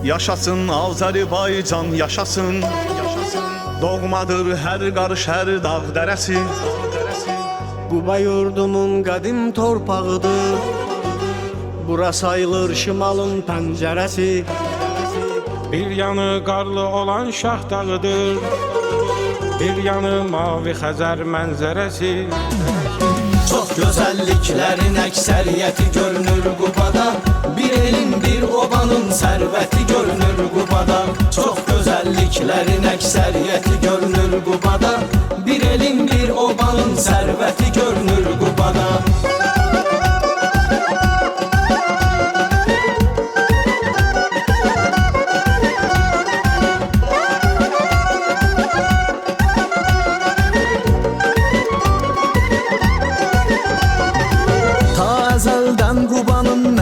Yaşasın Azərbaycan, yaşasın, yaşasın. Doğmadır hər qarış, hər dağ dərəsi. Quba yurdumun qədim torpağıdır. Bura sayılır şimalın pəncərəsi. Bir yanı qarlı olan Şah dağıdır, bir yanı mavi Xəzər mənzərəsi. Çox gözəlliklərin əksəriyyəti görünür Qubada. Bir elin, bir obanın sərvəti görünür Qubada. Çox gözəlliklərin əksəriyyəti görünür Qubada. Bir elin, bir obanın sərvəti görünür Qubada.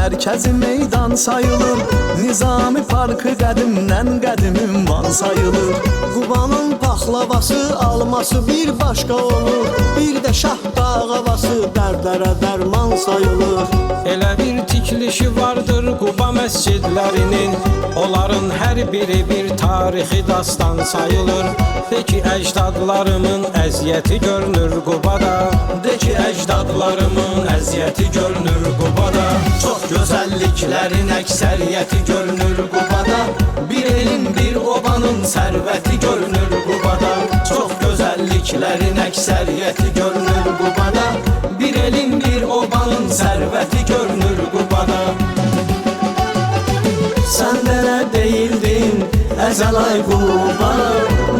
Mərkəzi meydan sayılır, Nizami Parkı qədimdən qədim ünvan sayılır. Qubanın paxlavası, alması bir başqa olur. Bir də Şahdağ havası dərdlərə dərman sayılır. Elə bir tikilişi vardır Quba məscidlərinin, onların hər biri bir tarixi dastan sayılır. De ki əcdadlarımın əziyyəti görünür Qubada. De ki əcdadlarımın əziyyəti görünür Qubada. Çox gözəlliklərin əksəriyyəti görünür Qubada. Bir elin, bir obanın sərvəti görünür Qubada. Çox gözəlliklərin əksəriyyəti görünür Qubada. Bir elin, bir obanın sərvəti görünür Qubada. Sən belə deyildin əzəlay Quba,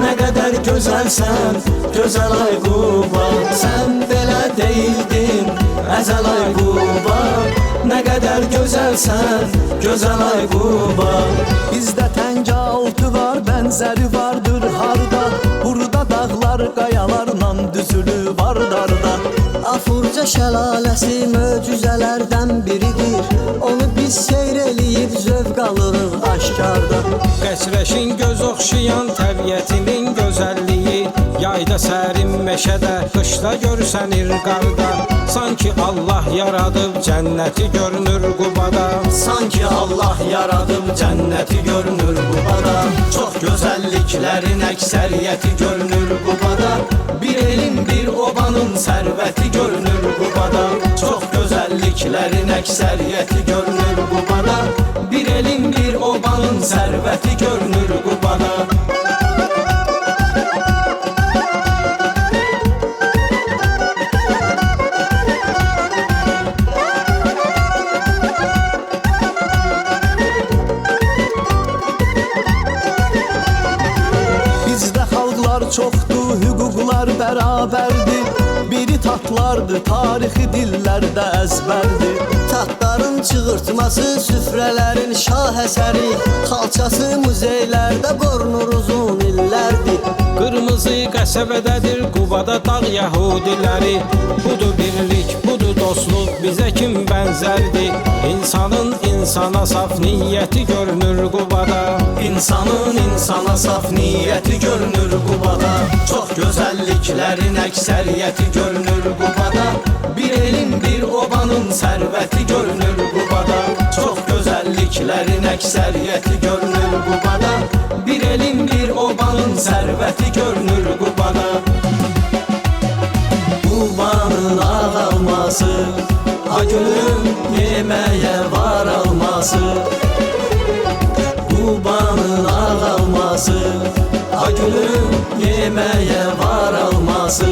nə qədər gözəlsən, gözəlay Quba. Sən belə deyildin əzəlay Quba, nə qədər gözəlsən, gözəlay Quba. Bizdə təngə altı var, bənzəri vardır harda. Burada dağlar, qayalarla düzülü var darda. Afurca şəlaləsi möcüzələrdən biridir. Onu biz seyr eləyib zövq alırıq aşkarda. Qəsrəşin göz oxşayan təbiətinin gözəlliyi, yayda sərin meşədə, qışda görsənir qarda. Sanki Allah yaradıb cənnəti görünür Qubada. Sanki Allah yaradıb cənnəti görünür Qubada. Çox gözəlliklərin əksəriyyəti görünür Qubada. Bir elin, bir obanın sərvəti görünür Qubada. Çox gözəlliklərin əksəriyyəti görünür Qubada. Bir elin, bir obanın sərvəti görünür Qubada. Çoxdur, hüquqlar bərabərdir. Biri tatlardır, tarixi dillərdə əzbərdir. Tatların çığırtması, süfrələrin şah əsəri. Xalçası muzeylərdə qorunur uzun illərdir. Qırmızı qəsəbədədir Qubada dağ yəhudiləri. Budur birlik, budur dostluq, bizə kim bənzərdir? İnsanın insana saf niyyəti görünür Qubada. İnsanın insana saf niyyəti görünür Qubada. Çox gözəlliklərin əksəriyyəti görünür Qubada. Bir elin, bir obanın sərvəti görünür Qubada. Çox gözəlliklərin əksəriyyəti görünür Qubada. Bir elin, bir obanın sərvəti görünür Qubada. Qubanın ağ alması, ha gülüm yeməyə var alması. Qubanın ağ alması, ha gülüm yeməyə var alması.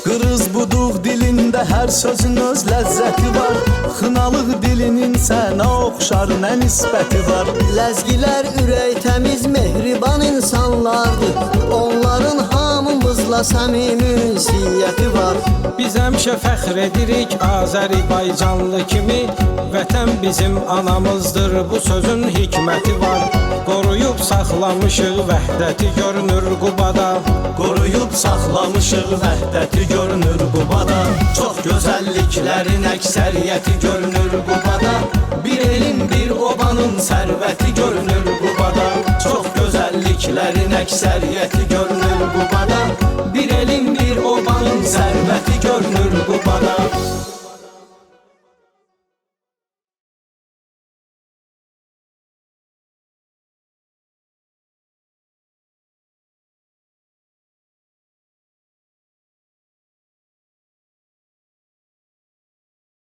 Qırız buduq dilində hər Hər sözün öz ləzzəti var. Xınalıq dilinin sənə oxşar nə nisbəti var. Ləzgilər ürək təmiz, mehriban insanlardır. Onların hamımızla səmimi ünsiyyəti var. Biz həmişə fəxr edirik Azərbaycanlı kimi. Vətən bizim anamızdır, bu sözün hikməti var. Qoruyub saxlamışıq vəhdəti görünür Qubada. Qoruyub saxlamışıq vəhdəti görünür Qubada. Çox gözəlliklərin əksəriyyəti görünür Qubada. Bir elin bir obanın sərvəti görünür Qubada. Çox gözəlliklərin əksəriyyəti görünür Qubada. Bir elin bir obanın sərvəti görünür Qubada.